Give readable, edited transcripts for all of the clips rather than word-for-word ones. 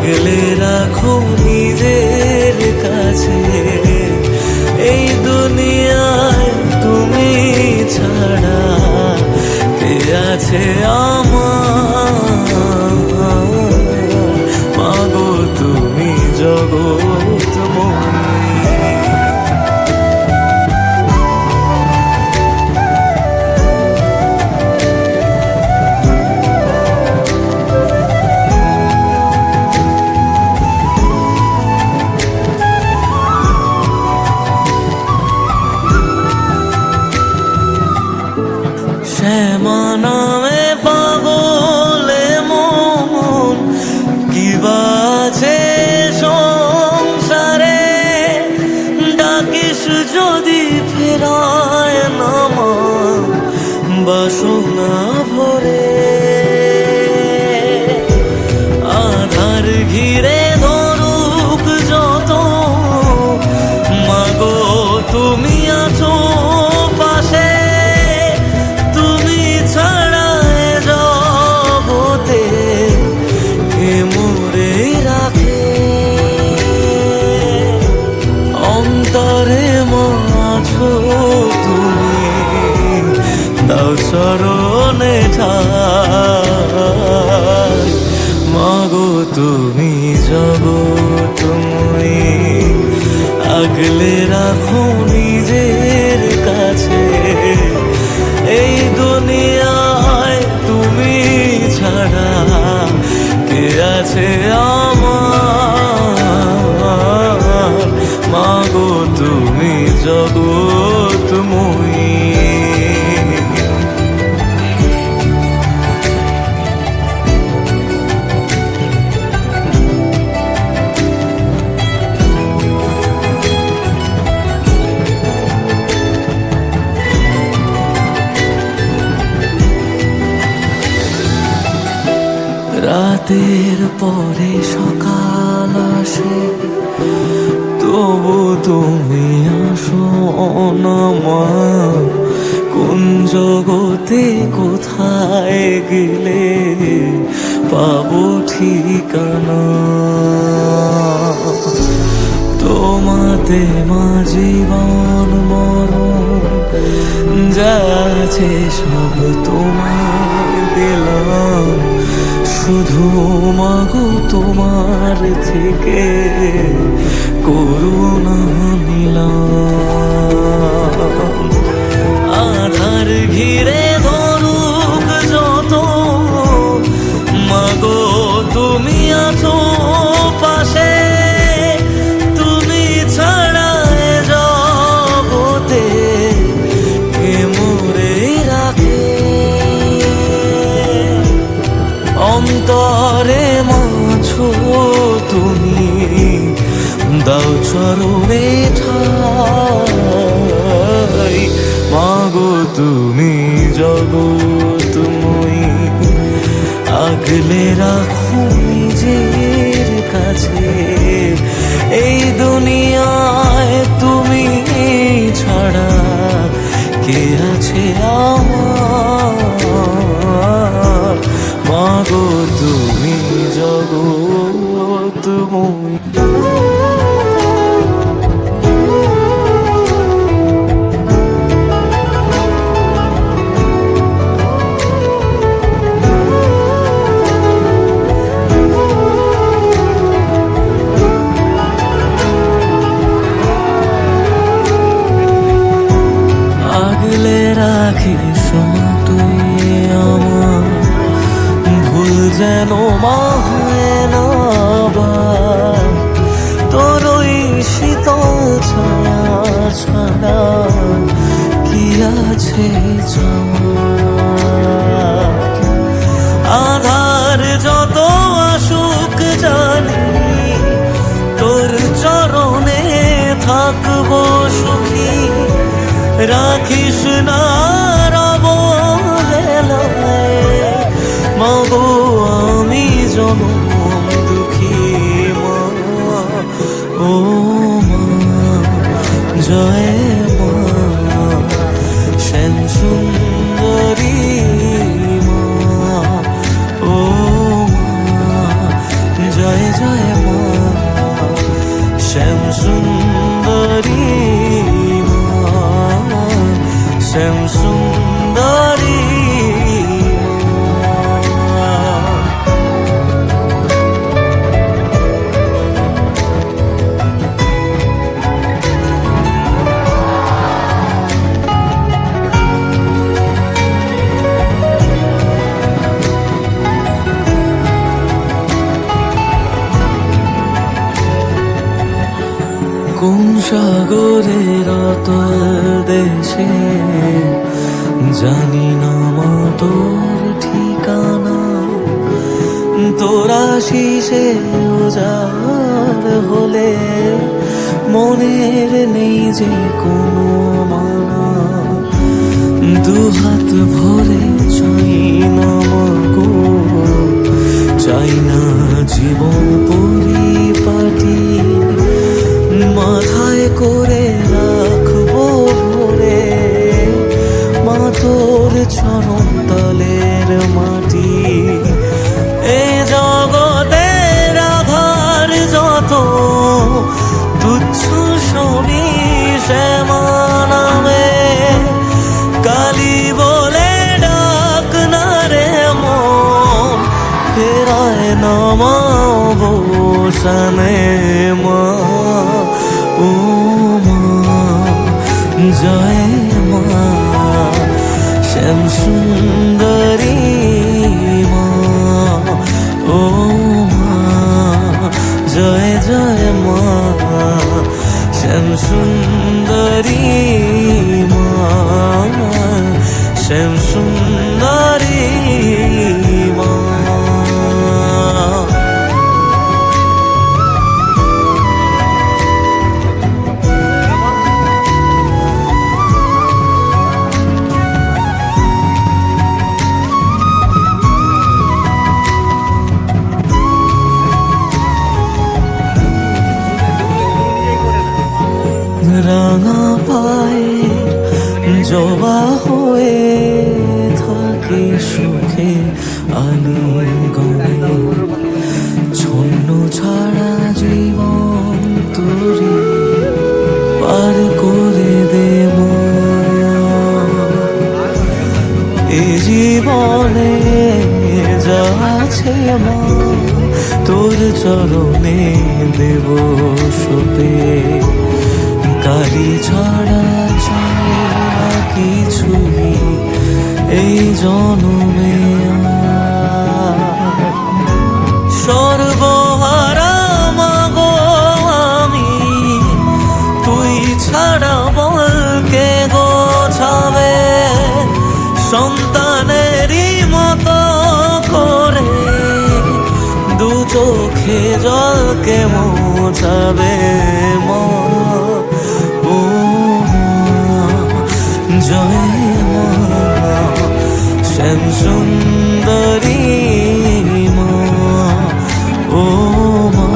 আগলে রাখো নিজের কাছে। এই দুনিয়ায় তুমি ছাড়া কে আছে আমার? মাগো তুমি জগৎময়ী। শ্যামা নামে পাগলে মন কি বাজে সংসারে, ডাকিস যদি ফেরায় নামা বাসনা ভরে। আধার ঘিরে ধরুক যত, মাগো তুমি আছো পাশে। অন্তরে মাছো তুমি, দাও চরণে ঠাই। মাগো তুমি জগৎময়ী, আগলে রাখো নিজের কাছে। এই দুনিয়ায় তুমি ছাড়া কে আছে আমার? মাগো তুমি জগৎময়ী। রাতের পরে সকাল আসে, তবু তুমি আসো না মা। কোন জগতে কোথায় গেলে পাবো ঠিকানা? তোমাতে মা জীবন মরণ যা আছে সব তোমায় দিলাম। শুধু মাগো তোমার থেকে করুণা নিলাম। আধার ঘিরে ধরুক যত, মাগো তুমি আছো পাশে। তুমি ছাড়া জগতে কে মোরে রাখে? অন্তরে মাছো তুমি, দাও চরণে ঠাই। মাগো তুমি জগৎময়ী, আগলে রাখো নিজের কাছে। এই দুনিয়ায় তুমি ছাড়া কে আছে আমার? মাগো তুমি জগৎময়ী। আগলে রাখিস তুই আমার, ভুল যেন মা হয় না আবার। তোর ওই শীতল ছায়া ছাড়া কি আছে চাওয়ার? আধার যত আসুক জানি, তোর চরণে থাকবো সুখী। রাখিস না অবহেলায়, মাগো আমি জনম দুঃখী মা। ও মা জয় মা, শ্যাম সুন্দরী মা। ও মা জয় জয় মা শ্যাম সুন্দরী মা শ্যাম সুন্দরী কোন সাগরের অতল দেশে জানি না মা তোর ঠিকানা, তোরা শিশে উজাড় হলে মনের নেই যে কোনো মানা। দুহাত ভরে চাই না মাগো, চাই না জীবন পরিপাটি, মাথায় করে রাখবো ভরে মা তোর চরণ তলের মাটি। এ জগতের আধার যত তুচ্ছ সবই শ্যামা নামে, কালী বলে ডাক না রে মন, ফেরায় না মা অবসানে মা। ও মা জয় মা শ্যাম সুন্দরী মা, ও মা জয় জয় মা শ্যাম সুন্দরী মা শ্যাম সুন্দরী মা। রাঙা পায়ে জবা হয়ে থাকে সুখে আলিঙ্গনে, ছন্ন ছাড়া জীবন তোরে পার করে দে মা। এ জীবনে যা আছে মা তোর চরণে দেব সপে, কালী ছাড়া চাই না কিছুই এই জনমে। সর্বহারা মাগো আমি, তুই ছাড়া বল কে গোছাবে, সন্তানেরই মতো করে দু চোখে জলকে মোছাবে মা। ও জয় মা শ্যাম সুন্দরী মা, ও মা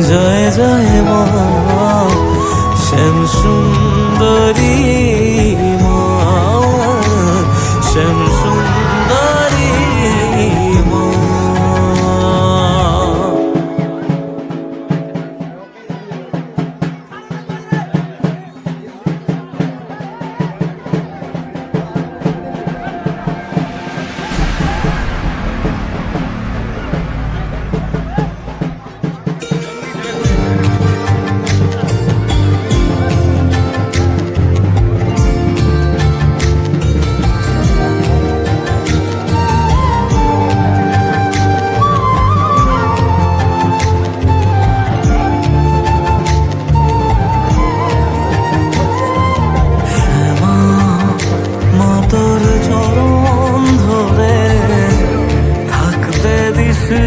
জয় জয় মা শ্যাম সুন্দরী মা শ্যাম সুন্দরী মা।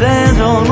রে জন